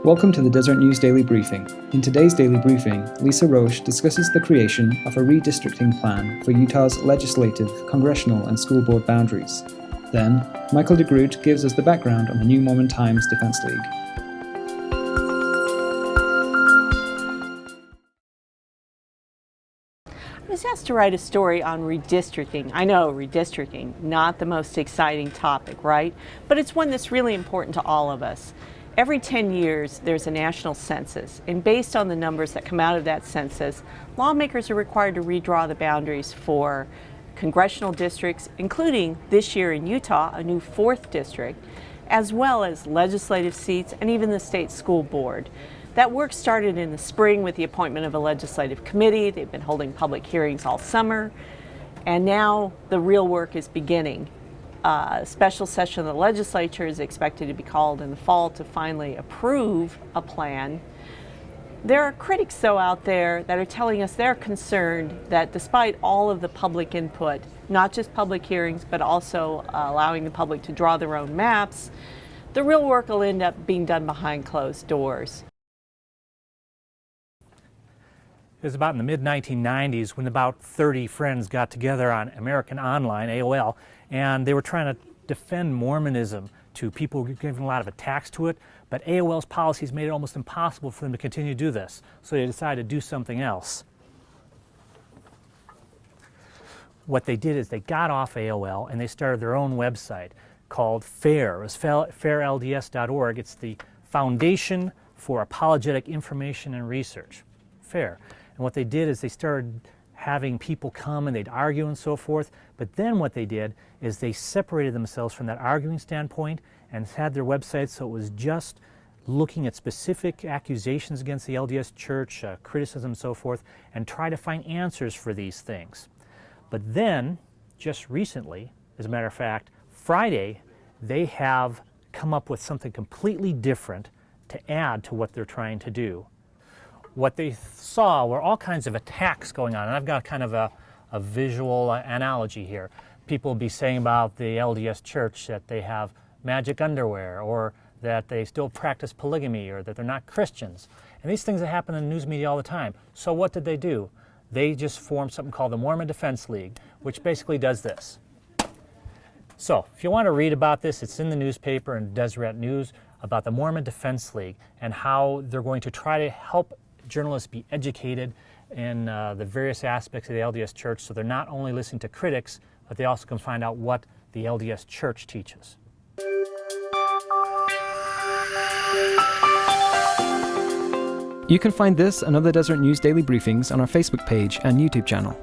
Welcome to the Deseret News Daily Briefing. In today's Daily Briefing, Riley Roche discusses the creation of a redistricting plan for Utah's legislative, congressional and school board boundaries. Then, Michael De Groote gives us the background on the new Mormon Defense League. I was asked to write a story on redistricting. I know, redistricting, not the most exciting topic, right? But it's one that's really important to all of us. Every 10 years, there's a national census, and based on the numbers that come out of that census, lawmakers are required to redraw the boundaries for congressional districts, including this year in Utah, a new 4th district, as well as legislative seats and even the state school board. That work started in the spring with the appointment of a legislative committee. They've been holding public hearings all summer, and now the real work is beginning. A special session of the legislature is expected to be called in the fall to finally approve a plan. There are critics, though, out there that are telling us they're concerned that despite all of the public input, not just public hearings, but also allowing the public to draw their own maps, the real work will end up being done behind closed doors. It was about in the mid-1990s when about 30 friends got together on American Online, AOL, and they were trying to defend Mormonism to people who were giving a lot of attacks to it, but AOL's policies made it almost impossible for them to continue to do this, so they decided to do something else. What they did is they got off AOL and they started their own website called FAIR. It was fairlds.org. It's the Foundation for Apologetic Information and Research, FAIR. And what they did is they started having people come and they'd argue and so forth, but then what they did is they separated themselves from that arguing standpoint and had their website so it was just looking at specific accusations against the LDS Church, criticism and so forth, and try to find answers for these things. But then, just recently, as a matter of fact, Friday, they have come up with something completely different to add to what they're trying to do. What they saw were all kinds of attacks going on, and I've got kind of a visual analogy here. People will be saying about the LDS Church that they have magic underwear, or that they still practice polygamy, or that they're not Christians. And these things that happen in the news media all the time. So what did they do? They just formed something called the Mormon Defense League, which basically does this. So if you want to read about this, it's in the newspaper and Deseret News about the Mormon Defense League and how they're going to try to help journalists be educated in the various aspects of the LDS Church, so they're not only listening to critics, but they also can find out what the LDS Church teaches. You can find this and other Deseret News Daily Briefings on our Facebook page and YouTube channel.